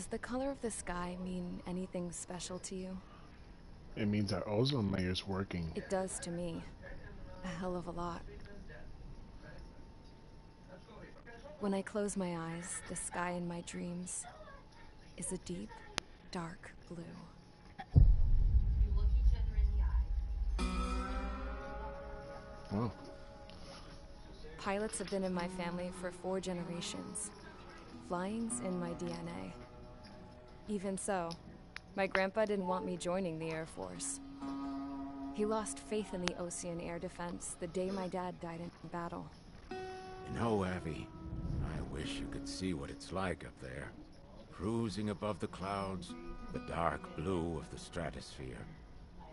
Does the color of the sky mean anything special to you? It means our ozone layer's working. It does to me. A hell of a lot. When I close my eyes, the sky in my dreams is a deep, dark blue. Oh. Pilots have been in my family for 4 generations. Flying's in my DNA. Even so, my grandpa didn't want me joining the Air Force. He lost faith in the Ocean Air Defense the day my dad died in battle. You know, Abby, I wish you could see what it's like up there. Cruising above the clouds, the dark blue of the stratosphere.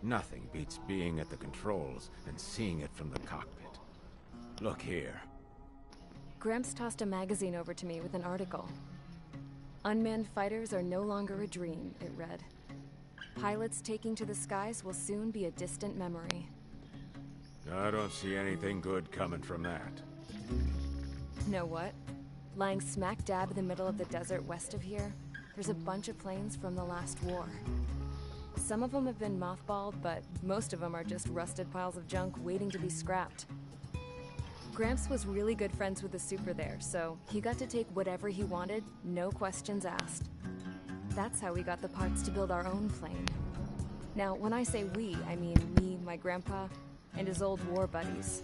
Nothing beats being at the controls and seeing it from the cockpit. Look here. Gramps tossed a magazine over to me with an article. Unmanned fighters are no longer a dream, it read. Pilots taking to the skies will soon be a distant memory. I don't see anything good coming from that. Know what? Lying smack dab in the middle of the desert west of here, there's a bunch of planes from the last war. Some of them have been mothballed, but most of them are just rusted piles of junk waiting to be scrapped. Gramps was really good friends with the super there, so he got to take whatever he wanted, no questions asked. That's how we got the parts to build our own plane. Now, when I say we, I mean me, my grandpa, and his old war buddies.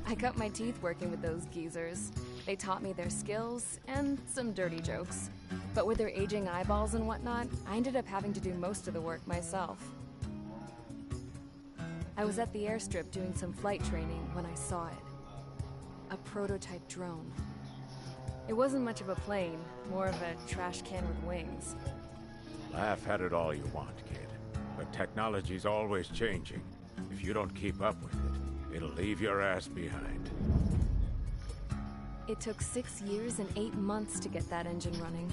I cut my teeth working with those geezers. They taught me their skills and some dirty jokes. But with their aging eyeballs and whatnot, I ended up having to do most of the work myself. I was at the airstrip doing some flight training when I saw it. A prototype drone. It wasn't much of a plane, more of a trash can with wings. Laugh at it all you want, kid. But technology's always changing. If you don't keep up with it, it'll leave your ass behind. It took 6 years and 8 months to get that engine running.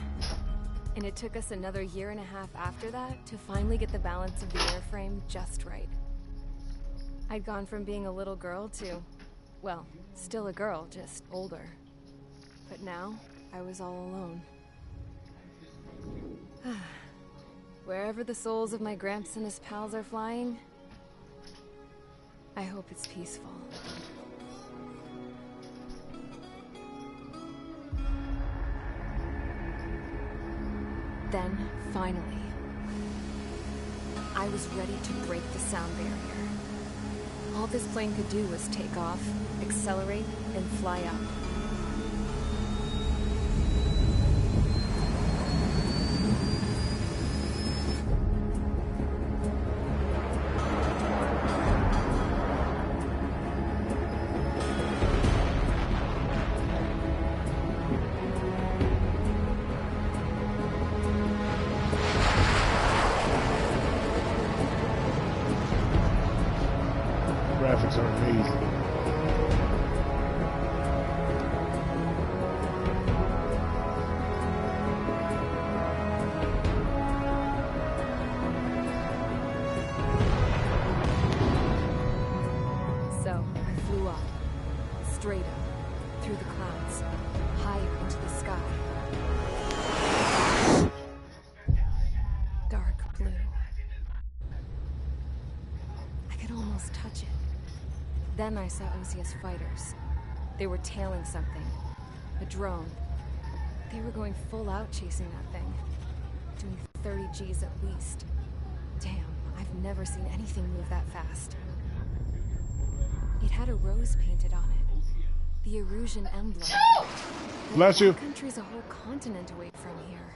And it took us another 1.5 years after that to finally get the balance of the airframe just right. I'd gone from being a little girl to, well, still a girl, just older. But now, I was all alone. Wherever the souls of my Gramps and his pals are flying, I hope it's peaceful. Then, finally, I was ready to break the sound barrier. All this plane could do was take off, accelerate, and fly up. Graphics are amazing. So, I flew up. Straight up. Through the clouds. Higher into the sky. Dark blue. I could almost touch it. Then I saw Osia's fighters. They were tailing something. A drone. They were going full out chasing that thing. Doing 30 Gs at least. Damn, I've never seen anything move that fast. It had a rose painted on it. The Erusian emblem. Bless you. That country's a whole continent away from here.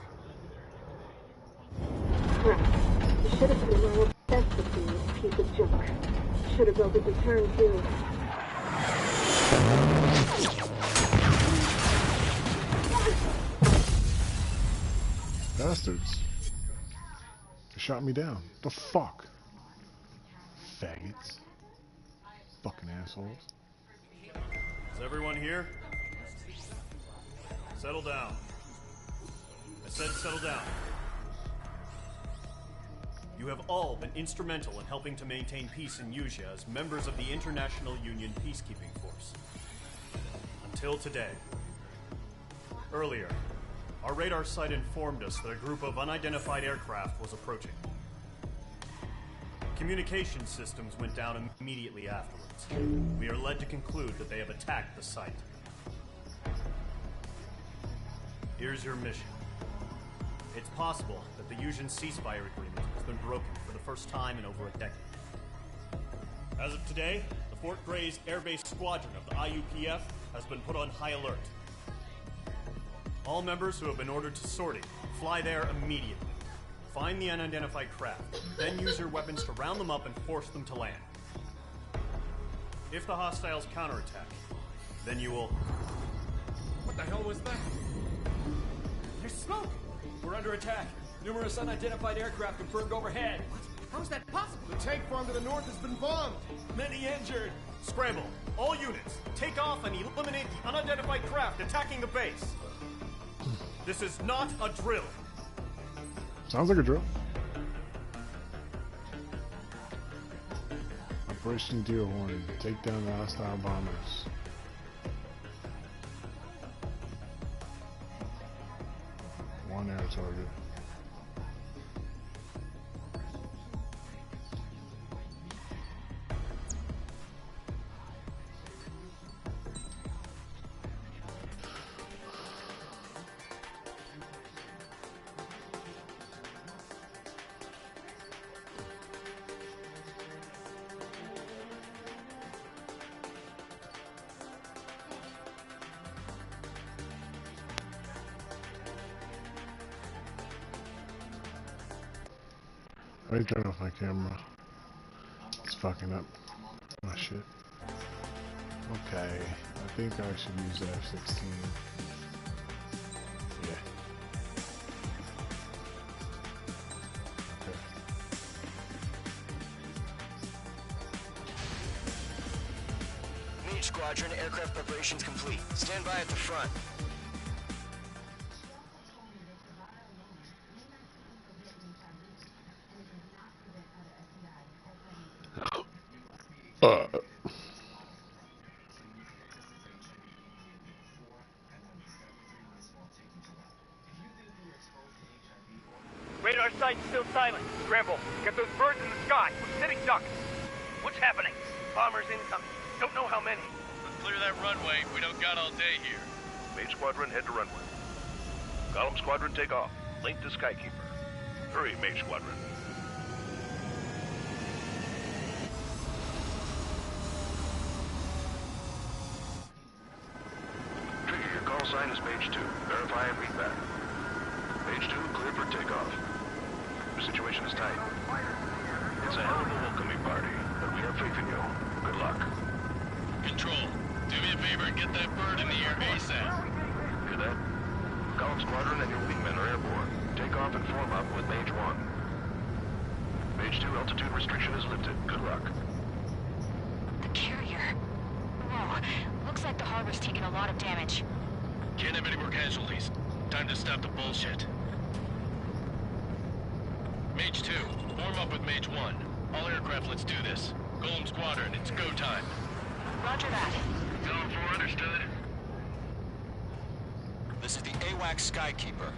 Right. You should have been more obsessed with you, piece of junk. Should have built a return too. Bastards. They shot me down. The fuck? Faggots. Fucking assholes. Is everyone here? Settle down. I said settle down. You have all been instrumental in helping to maintain peace in Usea as members of the International Union Peacekeeping Force. Until today. Earlier, our radar site informed us that a group of unidentified aircraft was approaching. Communication systems went down immediately afterwards. We are led to conclude that they have attacked the site. Here's your mission. It's possible that the Yuuzhan ceasefire agreement has been broken for the first time in over a decade. As of today, the Fort Grays Air Base Squadron of the IUPF has been put on high alert. All members who have been ordered to sortie, fly there immediately. Find the unidentified craft, then use your weapons to round them up and force them to land. If the hostiles counterattack, then you will... What the hell was that? There's smoke! We're under attack. Numerous unidentified aircraft confirmed overhead. What? How is that possible? The tank farm to the north has been bombed. Many injured. Scramble! All units, take off and eliminate the unidentified craft attacking the base. This is not a drill. Sounds like a drill. Operation Deerhorn. Take down the hostile bombers. One air target. I need to turn off my camera. It's fucking up my shit. Okay, I think I should use the F-16. Yeah. Okay. Mage Squadron, aircraft preparations complete. Stand by at the front. Radar site's still silent. Scramble. Get those birds in the sky. We're sitting ducks. What's happening? Bombers incoming. Don't know how many. Let's clear that runway. We don't got all day here. Mage Squadron, head to runway. Golem Squadron, take off. Link to Skykeeper. Hurry, Mage Squadron. Trigger, your call sign is Mage 2. Verify and read back. Mage 2, clear for takeoff. The situation is tight. It's a hell of a welcoming party, but we have faith in you. Good luck. Control, do me a favor and get that bird in the air ASAP. Hear that? Golem Squadron and your wingmen are airborne. Take off and form up with Mage 1. Mage 2, altitude restriction is lifted. Good luck. The carrier. Whoa. Looks like the harbor's taken a lot of damage. Can't have any more casualties. Time to stop the bullshit. Mage 2, form up with Mage 1. All aircraft, let's do this. Golem Squadron, it's go time. Roger that. Going for, understood. This is the AWAC Skykeeper.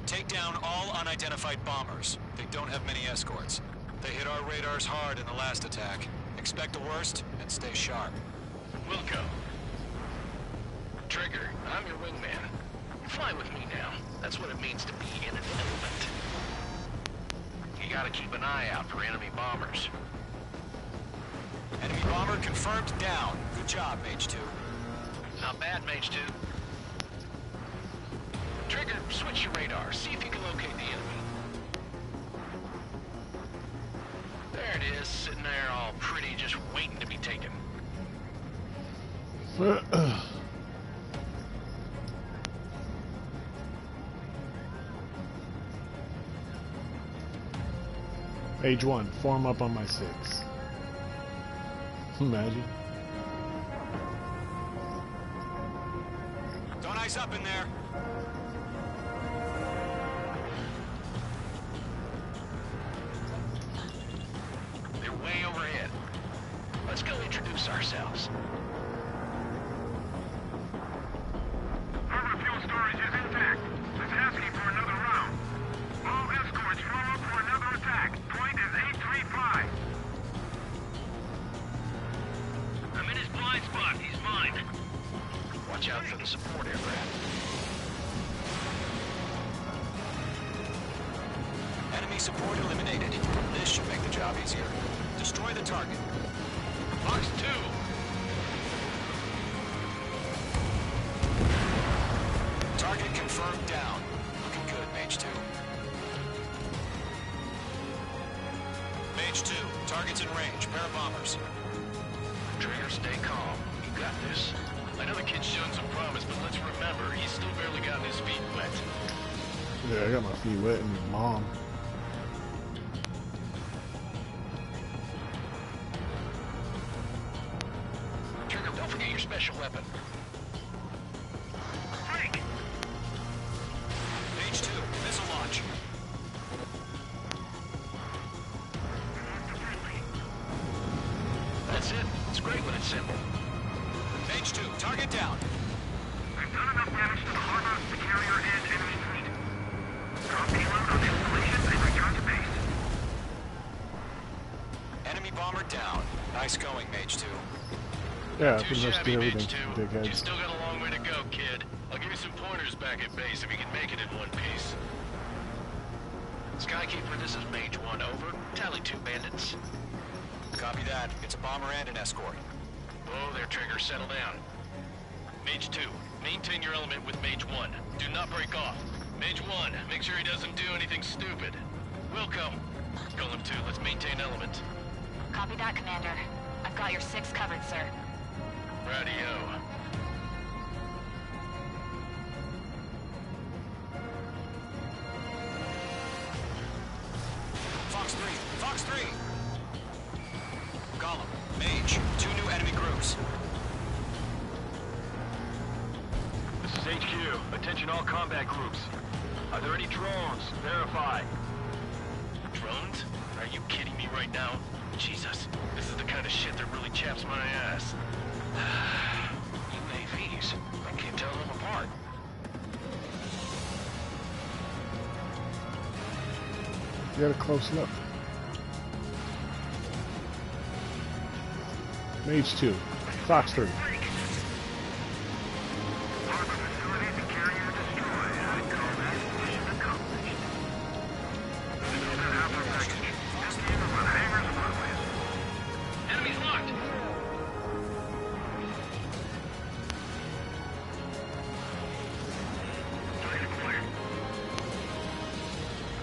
Take down all unidentified bombers. They don't have many escorts. They hit our radars hard in the last attack. Expect the worst and stay sharp. Wilco. Trigger, I'm your wingman. Fly with me now. That's what it means to be in an element. You gotta keep an eye out for enemy bombers. Enemy bomber confirmed down. Good job, Mage 2. Not bad, Mage 2. Trigger, switch your radar. See if you can locate the enemy. There it is, sitting there all pretty, just waiting to be taken. Mage 1, form up on my 6. Imagine. Don't ice up in there. They're way overhead. Let's go introduce ourselves. River support eliminated. This should make the job easier. Destroy the target. Fox 2. Target confirmed down. Looking good, Mage 2. Mage 2, target's in range. Pair of bombers. Trigger, stay calm. You got this. I know the kid's shown some promise, but let's remember, he's still barely gotten his feet wet. Yeah, I got my feet wet and your mom. Trigger, don't forget your special weapon. Frank! Mage 2, missile launch. That's it. It's great when it's simple. Mage 2, target down. We've done enough damage to the harbor, the carrier, and enemy fleet. Drop payload on installations and return to base. Enemy bomber down. Nice going, Mage 2. Yeah, Too pretty much shabby, did Mage everything, 2. You dickhead. still got a long way to go, kid. I'll give you some pointers back at base if you can make it in one piece. Skykeeper, this is Mage 1, over. Tally 2 bandits. Copy that. It's a bomber and an escort. Whoa there, Trigger. Settle down. Mage 2, maintain your element with Mage 1. Do not break off. Mage 1, make sure he doesn't do anything stupid. Wilco, Golem 2, let's maintain element. Copy that, Commander. I've got your 6 covered, sir. Radio. Fox 3, Fox 3! Golem, Mage, 2 new enemy groups. This is HQ. Attention all combat groups. Are there any drones? Verify. Drones? Are you kidding me right now? Jesus, this is the kind of shit that really chaps my ass. UAVs. I can't tell them apart. You got a close look. Mage 2, Fox 3. Enemies locked!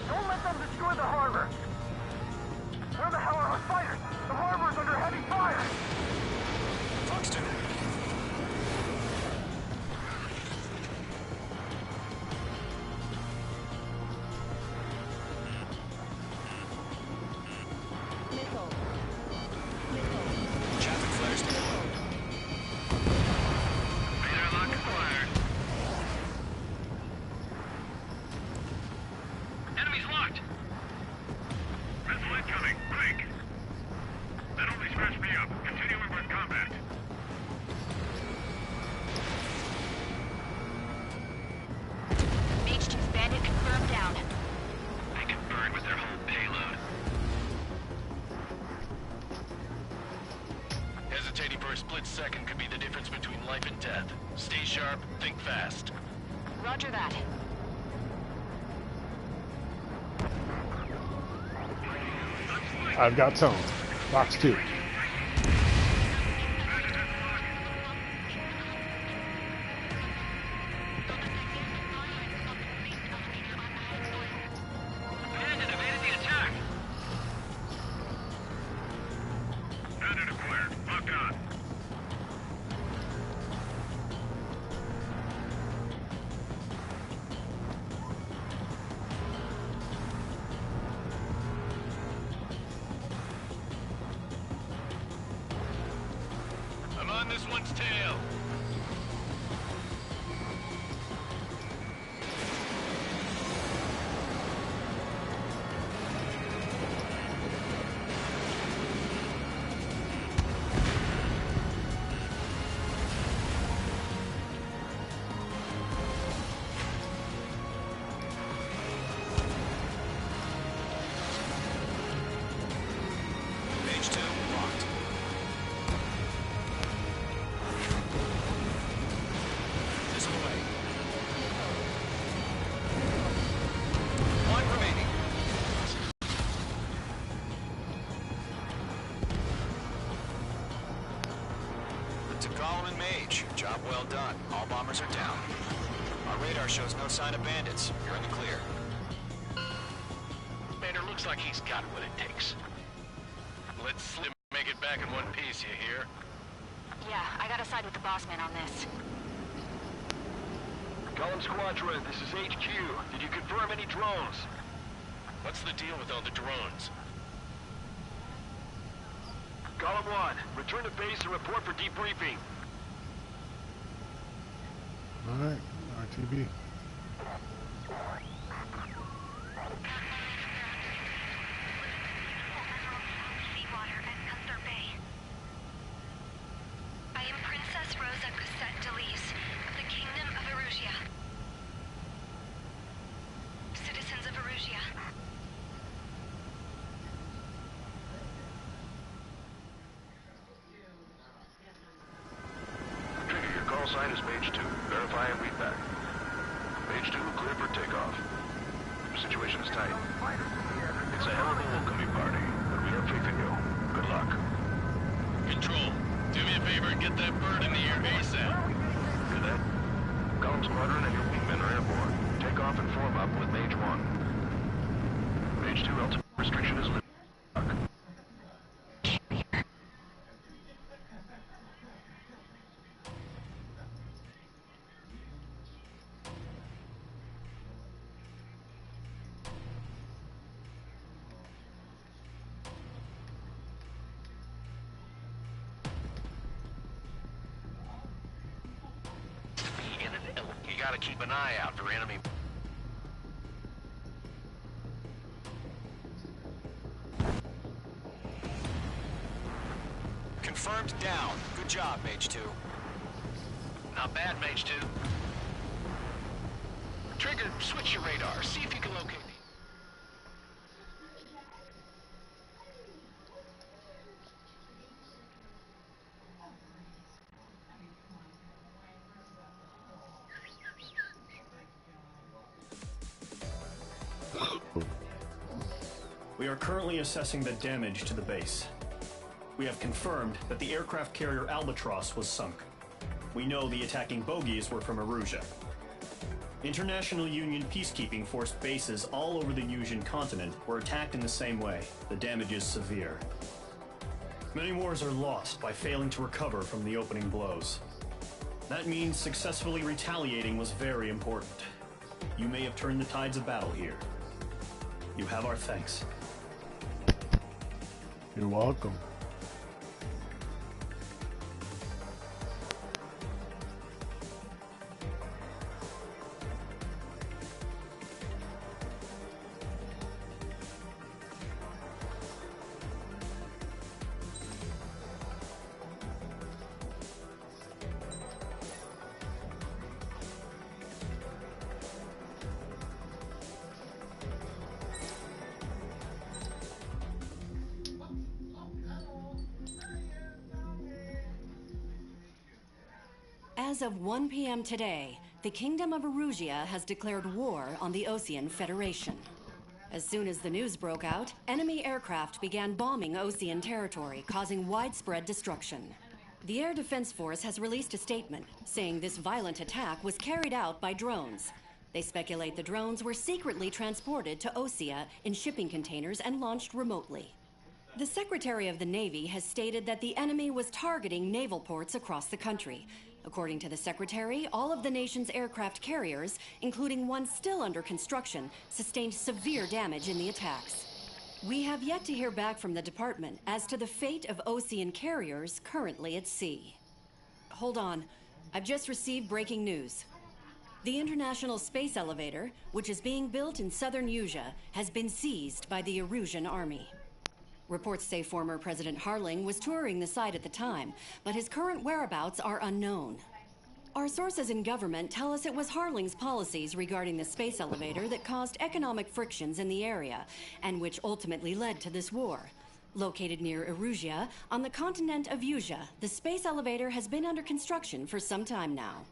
Don't let them destroy the harbor! Where the hell are our fighters? The harbor's under heavy fire! Fox 2. Traffic flares to the road. Radar lock acquired. Enemies locked! Missile incoming, quick! That only scratched me up. Continuing with combat. Mage 2's bandit confirmed down. They can burn with their whole payload. Hesitating for a split second could be the difference between life and death. Stay sharp, think fast. Roger that. I've got tone. Fox 2. Bandit evaded the attack! Bandit acquired. Locked on. I'm on this one's tail. Mage 2, locked. Gollum and Mage, job well done. All bombers are down. Our radar shows no sign of bandits. You're in the clear. Commander looks like he's got what it takes. Let's Slim make it back in one piece, you hear? Yeah, I gotta side with the boss man on this. Gollum Squadron, this is HQ. Did you confirm any drones? What's the deal with all the drones? Gollum 1, return to base and report for debriefing. Alright, RTB. I am Princess Rosa Cassette Delise of the Kingdom of Erusia. Citizens of Erusia. Trigger, your call sign is Mage 2. Verify and read back. Mage 2, clear for takeoff. Situation is tight. It's a hell of a welcoming party, but we have faith in you. Good luck. Control, do me a favor and get that bird in the air ASAP. Cadet, Gollum Squadron and your wingmen are airborne. Take off and form up with Mage 1. Mage 2, ultimate restriction is lifted. You gotta keep an eye out for enemy. Confirmed down. Good job, Mage 2. Not bad, Mage 2. Trigger, switch your radar. See if you can locate me. We are currently assessing the damage to the base. We have confirmed that the aircraft carrier Albatross was sunk. We know the attacking bogies were from Erusia. International Union peacekeeping force bases all over the Yusian continent were attacked in the same way. The damage is severe. Many wars are lost by failing to recover from the opening blows. That means successfully retaliating was very important. You may have turned the tides of battle here. You have our thanks. You're welcome. As of 1 p.m. today, the Kingdom of Erusia has declared war on the Osean Federation. As soon as the news broke out, enemy aircraft began bombing Osean territory, causing widespread destruction. The Air Defense Force has released a statement saying this violent attack was carried out by drones. They speculate the drones were secretly transported to Osea in shipping containers and launched remotely. The Secretary of the Navy has stated that the enemy was targeting naval ports across the country. According to the Secretary, all of the nation's aircraft carriers, including one still under construction, sustained severe damage in the attacks. We have yet to hear back from the department as to the fate of Osean carriers currently at sea. Hold on. I've just received breaking news. The International Space Elevator, which is being built in southern Yusia, has been seized by the Erusian army. Reports say former President Harling was touring the site at the time, but his current whereabouts are unknown. Our sources in government tell us it was Harling's policies regarding the space elevator that caused economic frictions in the area, and which ultimately led to this war. Located near Erusia, on the continent of Yusia, the space elevator has been under construction for some time now.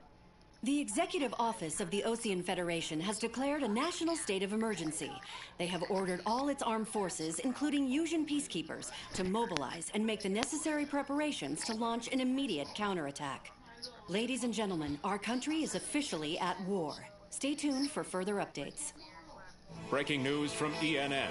The Executive Office of the Osean Federation has declared a national state of emergency. They have ordered all its armed forces, including Yuuzhan peacekeepers, to mobilize and make the necessary preparations to launch an immediate counterattack. Ladies and gentlemen, our country is officially at war. Stay tuned for further updates. Breaking news from ENN.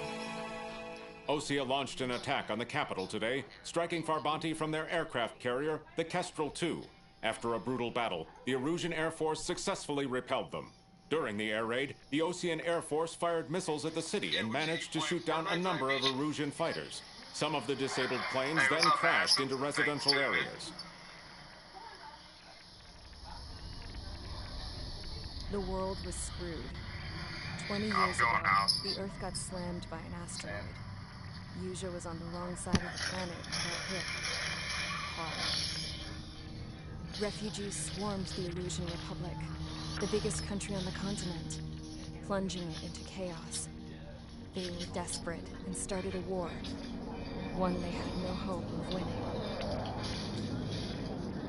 Osea launched an attack on the capital today, striking Farbanti from their aircraft carrier, the Kestrel II. After a brutal battle, the Erusian Air Force successfully repelled them. During the air raid, the Osean Air Force fired missiles at the city and managed to shoot down a number of Erusian fighters. Some of the disabled planes then crashed into residential areas. The world was screwed. 20 years ago, the Earth got slammed by an asteroid. Yuuzhan was on the wrong side of the planet and got hit hard. Refugees swarmed the Erusian Republic, the biggest country on the continent, plunging it into chaos. They were desperate and started a war, one they had no hope of winning.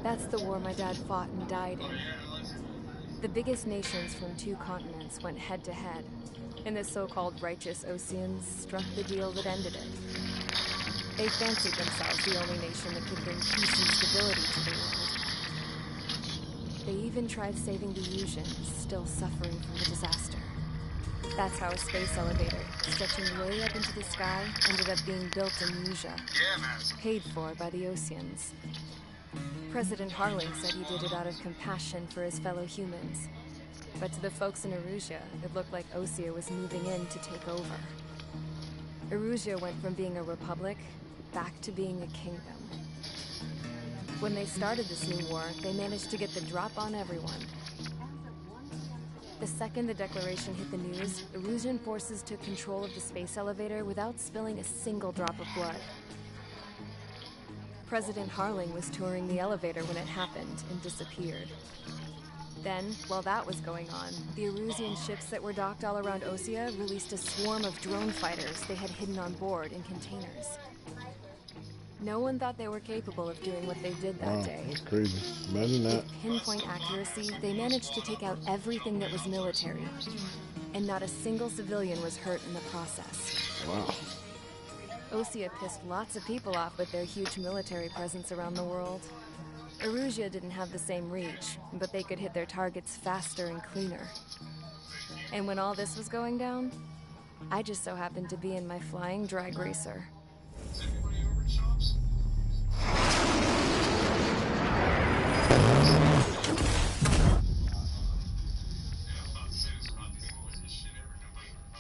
That's the war my dad fought and died in. The biggest nations from 2 continents went head-to-head, and the so-called righteous Oseans struck the deal that ended it. They fancied themselves the only nation that could bring peace and stability to the world. They even tried saving the Yuuzhan, still suffering from the disaster. That's how a space elevator, stretching way up into the sky, ended up being built in Yuuzhan, paid for by the Oseans. President Harling said he did it out of compassion for his fellow humans. But to the folks in Erusia, it looked like Osea was moving in to take over. Erusia went from being a republic back to being a kingdom. When they started this new war, they managed to get the drop on everyone. The second the declaration hit the news, Erusian forces took control of the space elevator without spilling a single drop of blood. President Harling was touring the elevator when it happened and disappeared. Then, while that was going on, the Erusian ships that were docked all around Osea released a swarm of drone fighters they had hidden on board in containers. No one thought they were capable of doing what they did that day. That's crazy. Imagine that. With pinpoint accuracy, they managed to take out everything that was military. And not a single civilian was hurt in the process. Wow. Osea pissed lots of people off with their huge military presence around the world. Erusia didn't have the same reach, but they could hit their targets faster and cleaner. And when all this was going down, I just so happened to be in my flying drag racer.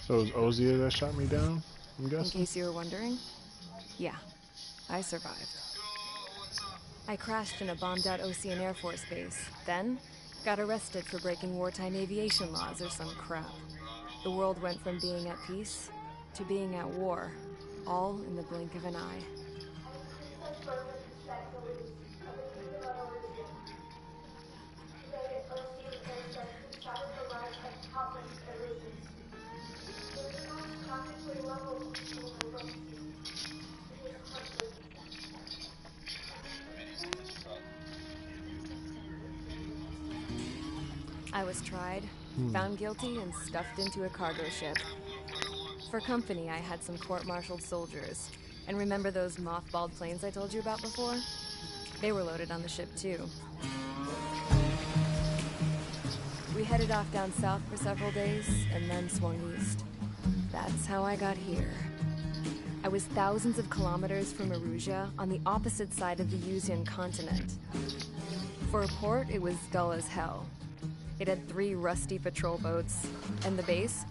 So it was Osea that shot me down, I'm guessing? In case you were wondering, yeah, I survived. I crashed in a bombed-out Osean Air Force base, then got arrested for breaking wartime aviation laws or some crap. The world went from being at peace to being at war, all in the blink of an eye. I was tried, found guilty, and stuffed into a cargo ship. For company, I had some court-martialed soldiers. And remember those mothballed planes I told you about before? They were loaded on the ship, too. We headed off down south for several days, and then swung east. That's how I got here. I was thousands of kilometers from Erusia, on the opposite side of the Yuuzhan continent. For a port, it was dull as hell. It had 3 rusty patrol boats. And the base?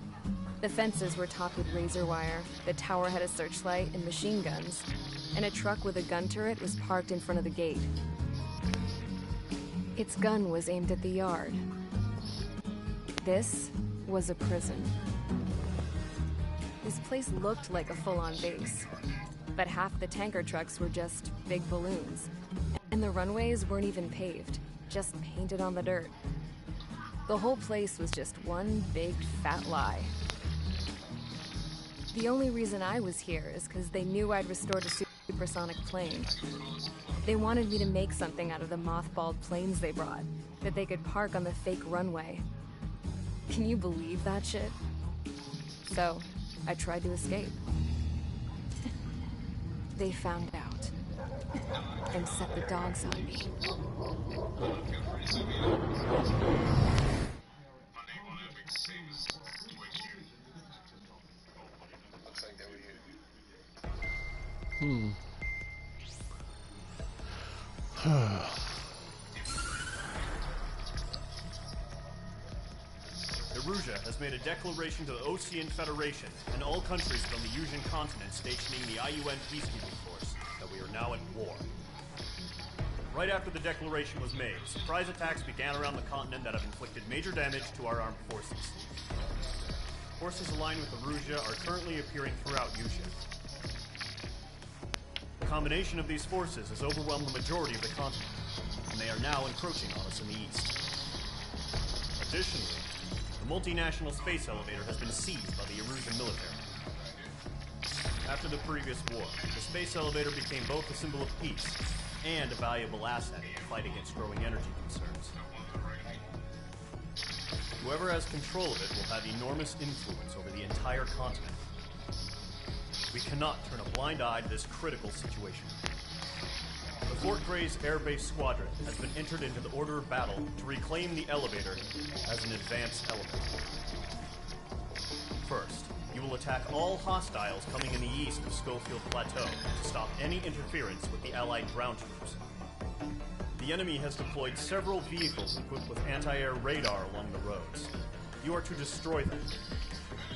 The fences were topped with razor wire, the tower had a searchlight and machine guns, and a truck with a gun turret was parked in front of the gate. Its gun was aimed at the yard. This was a prison. This place looked like a full-on base, but half the tanker trucks were just big balloons, and the runways weren't even paved, just painted on the dirt. The whole place was just one big fat lie. The only reason I was here is because they knew I'd restored a supersonic plane. They wanted me to make something out of the mothballed planes they brought, that they could park on the fake runway. Can you believe that shit? So, I tried to escape. They found out. And set the dogs on me. Erusea has made a declaration to the Osean Federation and all countries from the Yusian continent stationing the IUN peacekeeping force that we are now at war. Right after the declaration was made, surprise attacks began around the continent that have inflicted major damage to our armed forces. Forces aligned with Erusea are currently appearing throughout Yusia. The combination of these forces has overwhelmed the majority of the continent, and they are now encroaching on us in the east. Additionally, the multinational space elevator has been seized by the Erusian military. After the previous war, the space elevator became both a symbol of peace and a valuable asset in the fight against growing energy concerns. Whoever has control of it will have enormous influence over the entire continent. We cannot turn a blind eye to this critical situation. The Fort Gray's Air Base Squadron has been entered into the order of battle to reclaim the elevator as an advanced element. First, you will attack all hostiles coming in the east of Schofield Plateau to stop any interference with the Allied ground troops. The enemy has deployed several vehicles equipped with anti-air radar along the roads. You are to destroy them.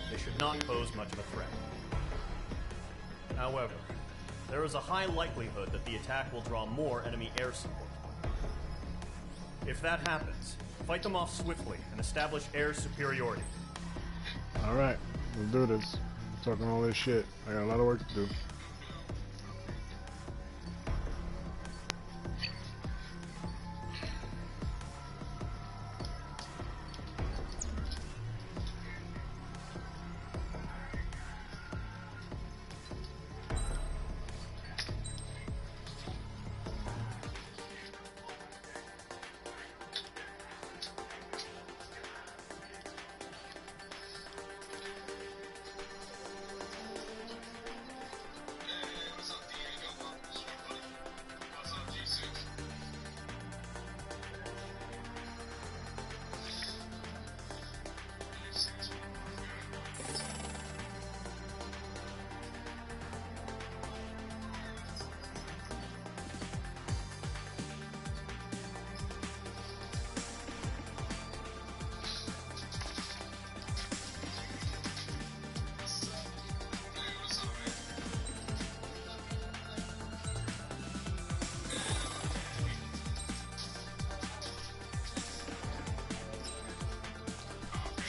They should not pose much of a threat. However, there is a high likelihood that the attack will draw more enemy air support. If that happens, fight them off swiftly and establish air superiority. Alright, we'll do this. I'm talking all this shit. I got a lot of work to do.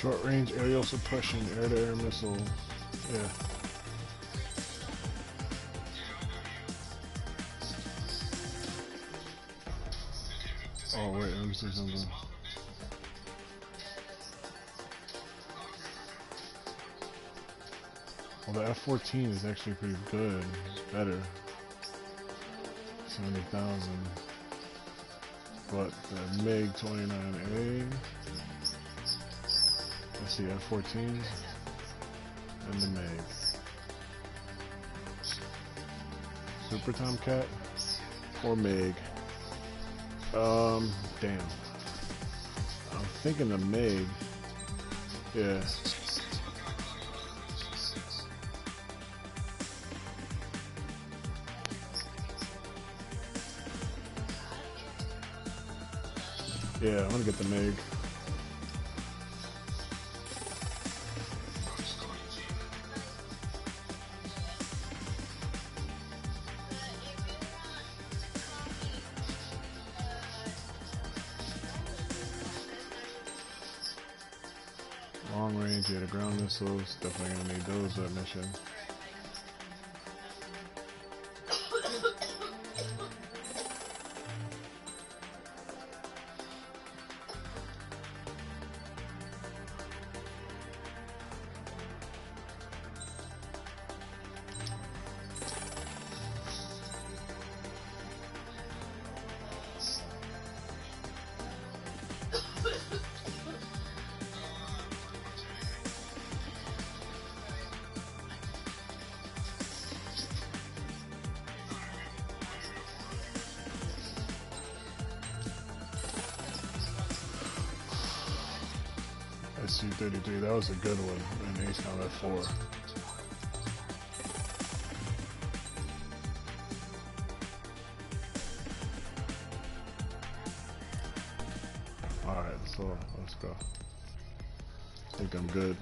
Short-range aerial suppression, air-to-air missile. Yeah. Oh wait, let me see something. Well, the F-14 is actually pretty good. It's better. 70,000. But the MiG-29A. Let's see, F-14s and the MiG. Super Tomcat or MiG? Damn. I'm thinking the MiG. Yeah. Yeah, I'm gonna get the MiG. Long range, yeah, the ground missiles, definitely gonna need those that mission. SC-33. That was a good one in Ace Combat 4. Alright, so let's go. I think I'm good.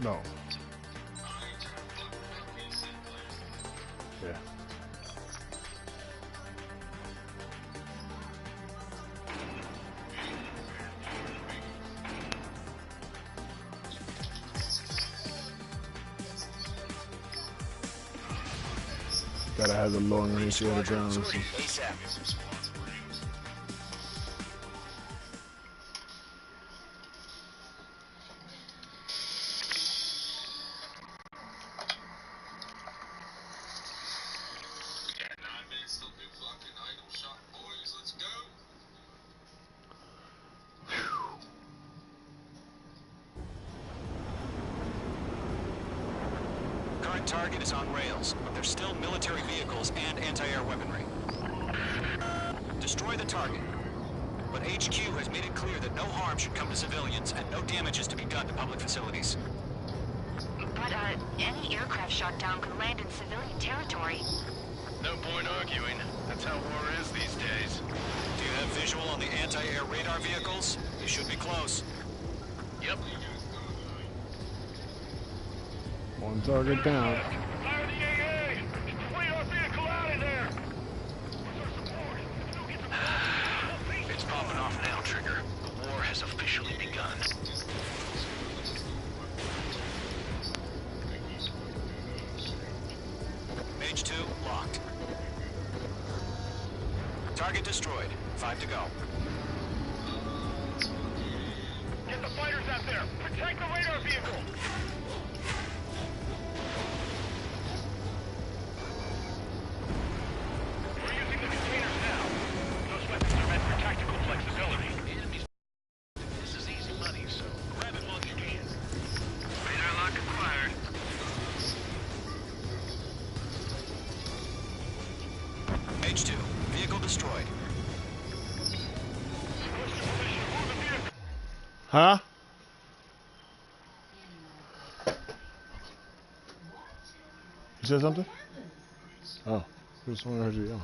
No. Yeah. Gotta have the long range to the ground. Target is on rails, but there's still military vehicles and anti-air weaponry. Destroy the target. But HQ has made it clear that no harm should come to civilians and no damage is to be done to public facilities. But, any aircraft shot down could land in civilian territory. No point arguing. That's how war is these days. Do you have visual on the anti-air radar vehicles? You should be close. Yep. One target down. Fire the AA! Get our vehicle out of there! It's popping off now, Trigger. The war has officially begun. Mage 2, locked. Target destroyed. 5 to go. Get the fighters out there! Protect the radar vehicle! H2, vehicle destroyed. Huh? You said something? Oh, just want to hear you yell.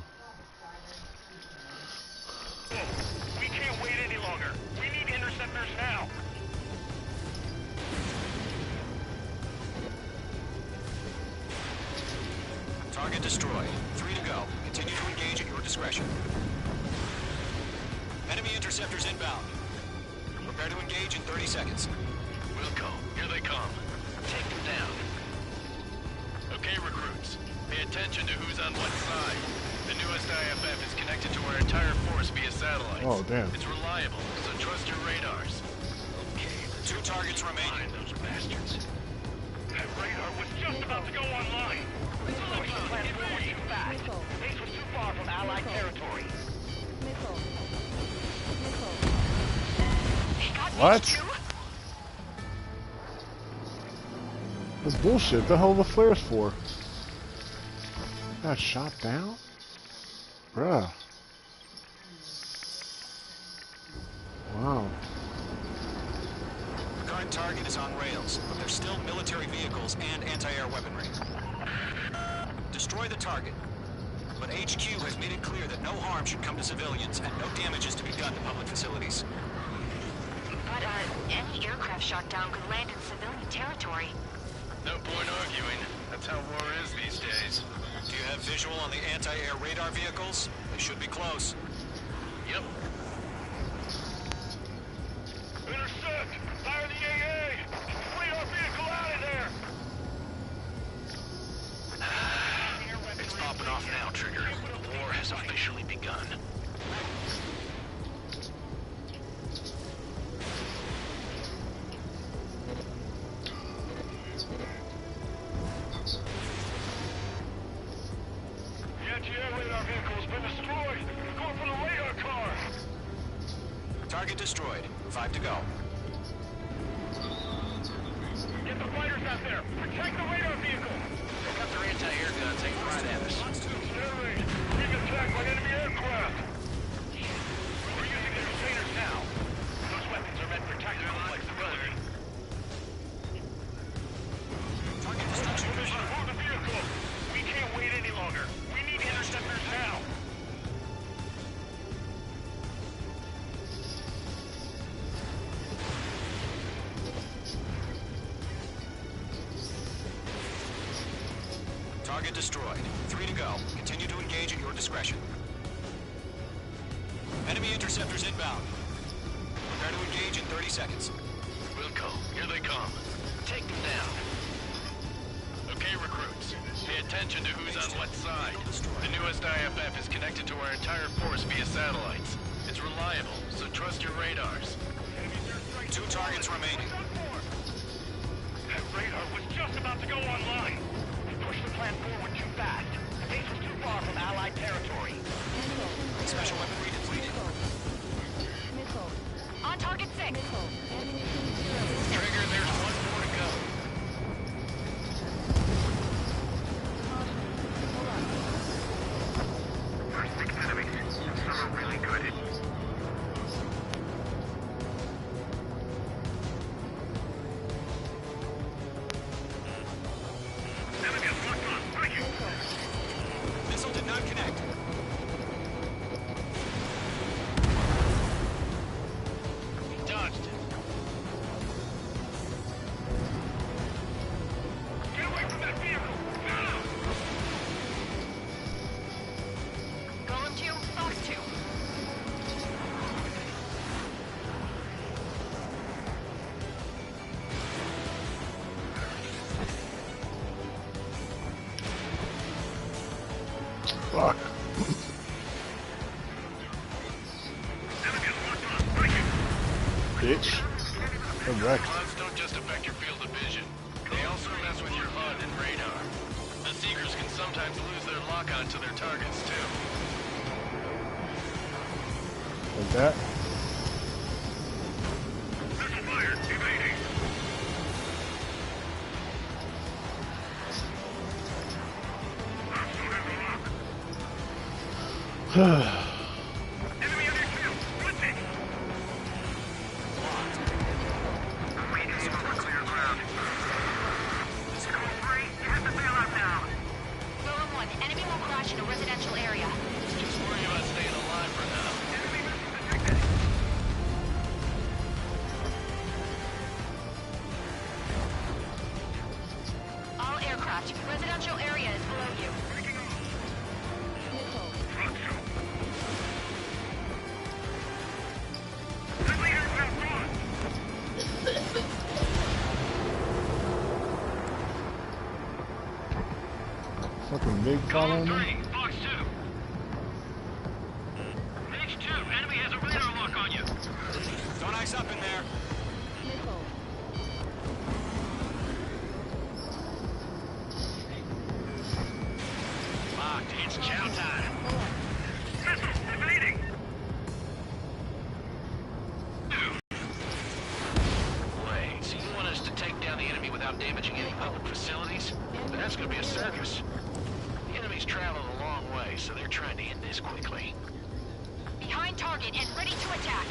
We can't wait any longer. We need interceptors now. Target destroyed. 3 to go. Continue to engage at your discretion. Enemy interceptors inbound. Prepare to engage in 30 seconds. We'll go. Here they come. Take them down. Okay, recruits. Pay attention to who's on what side. The newest IFF is connected to our entire force via satellite. Oh, damn. It's reliable, so trust your radars. Okay, 2 targets remaining. find those bastards. That radar was just about to go online. The plan forward too fast. Base was too far from Allied territory. What? That's bullshit. The hell are the flares for? Got shot down? Bruh. Wow. Current target is on rails, but there's still military vehicles and anti-air weaponry. Destroy the target. But HQ has made it clear that no harm should come to civilians and no damage is to be done to public facilities. But, any aircraft shot down could land in civilian territory. No point arguing. That's how war is these days. Do you have visual on the anti-air radar vehicles? They should be close. Yep. Intercept! Fire the AA! Get our vehicle out of there! It's popping off now, Trigger. The war has officially begun. The anti-air radar vehicle has been destroyed. Going for the radar car. Target destroyed. 5 to go. the fighters out there! Protect the radar vehicle! They got their anti-air guns aimed right at us. Air raid! Being attacked by enemy aircraft! We're using the containers now. Those weapons are meant for tactical flexibility. Target destruction. Move the vehicle! We can't wait any longer. We need interceptors now. Target destroyed. 3 to go. Continue to engage at your discretion. Enemy interceptors inbound. Prepare to engage in 30 seconds. Wilco, here they come. Take them down. Okay, recruits. Pay attention to who's on what side. The newest IFF is connected to our entire force via satellites. It's reliable, so trust your radars. 2 targets remaining. That radar was just about to go online. We pushed the plan forward too fast. The base was too far from Allied territory. Special weaponry depleted. On target 6. Trigger, there's 1 more to go. First 6 enemies. Some are really good. Missile did not connect. Dodged it. Get away from that vehicle! Now! Golem 2, Fox 2. Fuck. Bitch. I'm wrecked. Clouds don't just affect your field of vision. They also mess with your HUD and radar. The Seekers can sometimes lose their lock-on to their targets, too. Like that. Missile fired! Evading! Enemy on your field! Blitzing! Waiting for clear ground. Code 3, you have to bail out now. Golem 1, enemy will crash in a residential area. Just worry about staying alive for now. Enemy missile detected. All aircraft, residential area is below you. Friendly aircraft gone! Fucking big following me. 3, Fox 2. Mage 2, enemy has a radar lock on you. Don't ice up in there. Locked, it's chow time. Missile evading! Wait, so you want us to take down the enemy without damaging any public facilities? That's gonna be a circus. The enemy's traveled a long way, so they're trying to end this quickly. Behind target and ready to attack.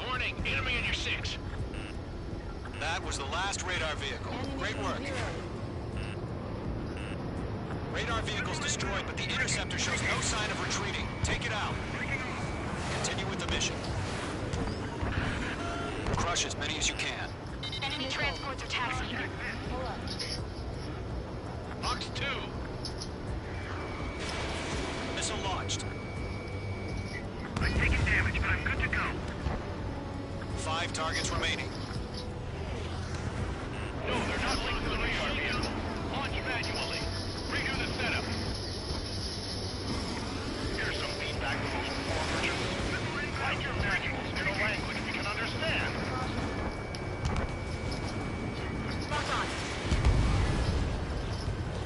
Warning, enemy in your 6. That was the last radar vehicle. Great work. Radar vehicle's destroyed, but the interceptor shows no sign of retreating. Take it out. Continue with the mission. Crush as many as you can. Enemy transports are taxiing. Fox 2. Missile launched. I'm taking damage, but I'm good to go. 5 targets remaining. No, they're not linked to the radar vehicle. Launch manually. Redo the setup. Here's some feedback from those poor merchants. Write your manuals in a language we can understand. Lock on.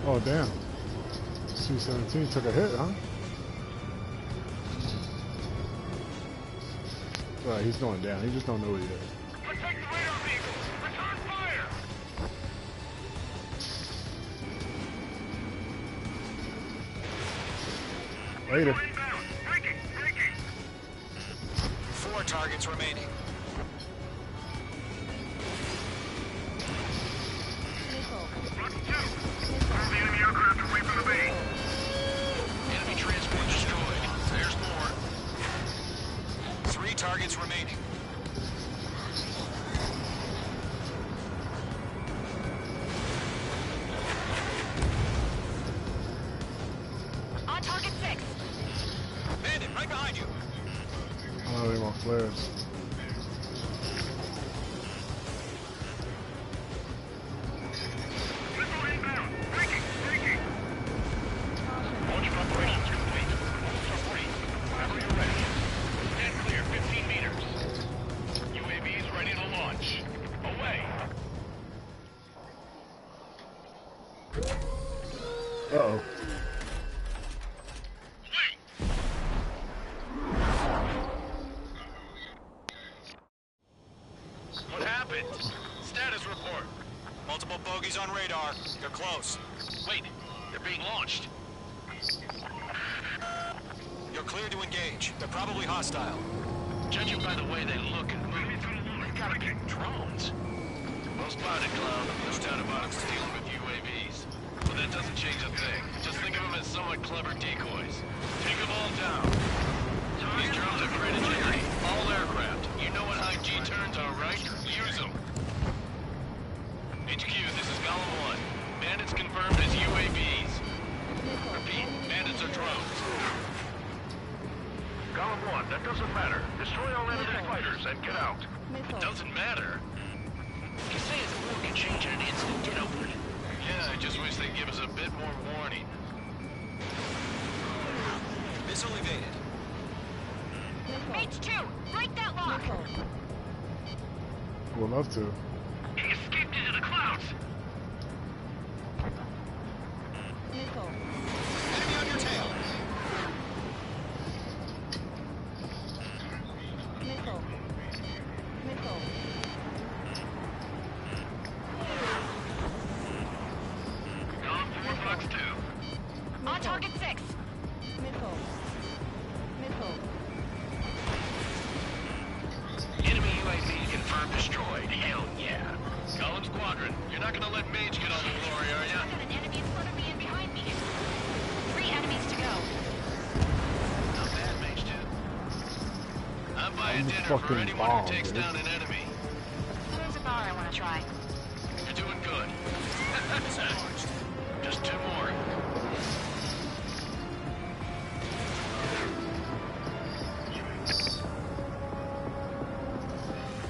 Oh damn. C-17 took a hit, huh? Right, he's going down. He just don't know where he is. Protect the radar vehicles! Return fire! Later. Breaking! 4 targets remaining. All the enemy aircraft away from the base. Enemy transport destroyed. There's more. 3 targets remaining. On target 6. Bandit, right behind you. Oh, they want flares. Missile inbound! Breaking! Launch preparations complete. Moves are free. Whenever you're ready. Stand clear, 15 meters. UAVs ready to launch. Away. Uh-oh. What happened? Status report. Multiple bogeys on radar. They're close. Wait, they're being launched. You're clear to engage. They're probably hostile. Judging by the way they look and move, they've gotta be drones. Well spotted, Cloud. No doubt about it stealing with UAVs. But that doesn't change a thing. Just think of them as somewhat clever decoys. Take them all down. These drones are predatory. All aircraft. You know what high G turns are, right? Use them. HQ, this is Golem 1. Bandits confirmed as UAVs. Repeat, bandits are drones. Golem 1, that doesn't matter. Destroy all enemy fighters and get out. It doesn't matter. You say the war can change in an instant, get over it. Yeah, I just wish they'd give us a bit more warning. Missile evaded. Mage 2, break that lock. I would love to. He escaped into the clouds! Enemy on your tail. Golem 4, Fox 2. On target 6. Enemy UAV confirmed destroyed. Hell yeah. Golem Squadron, you're not gonna let Mage get all the glory, are ya? I got an enemy in front of me and behind me. 3 enemies to go. Not bad, Mage 2. I'm buying I'm dinner for fucking anyone bomb, who takes dude. down an enemy. There's a bar I want to try. You're doing good. Just 2 more.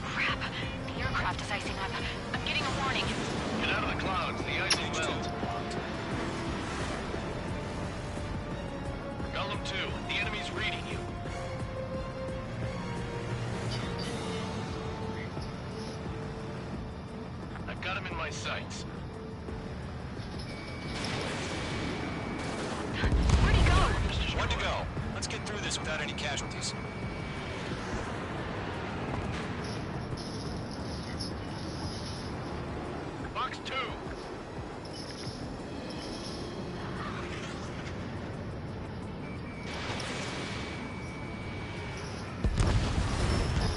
Crap. The aircraft is icing up. I'm getting a warning. Get out of the clouds, the ice will melt. Golem 2, the enemy's reading you. I've got him in my sights. Where'd he go? 1 to go. Let's get through this without any casualties. Box 2.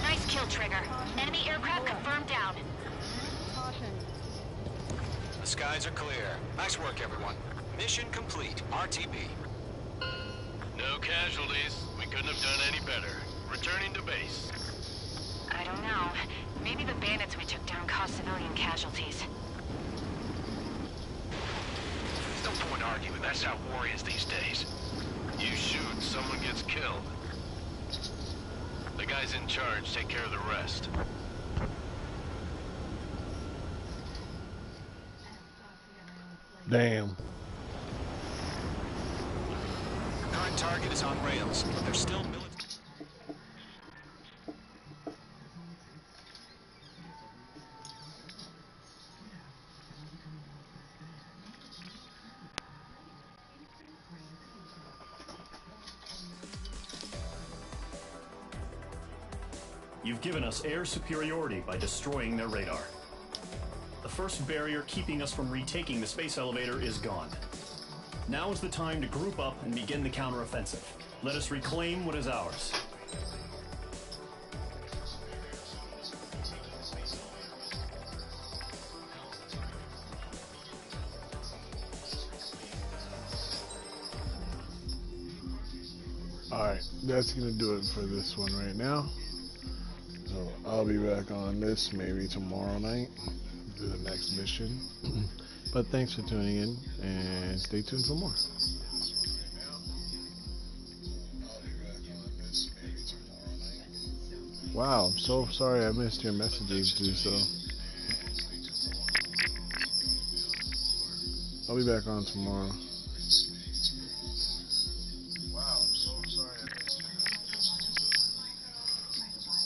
Nice kill, Trigger. Enemy aircraft confirmed down. The skies are clear. Nice work, everyone. Mission complete. RTB. No casualties. We couldn't have done any better. Returning to base. I don't know. Maybe the bandits we took down caused civilian casualties. There's no point arguing. That's how war is these days. You shoot, someone gets killed. The guys in charge take care of the rest. Damn. Current target is on rails, but they're still military. You've given us air superiority by destroying their radar. The first barrier keeping us from retaking the space elevator is gone. Now is the time to group up and begin the counteroffensive. Let us reclaim what is ours. Alright, that's gonna do it for this one right now. So I'll be back on this maybe tomorrow night, do the next mission. But thanks for tuning in and stay tuned for more. Wow, I'm so sorry I missed your messages, dude, so I'll be back on tomorrow.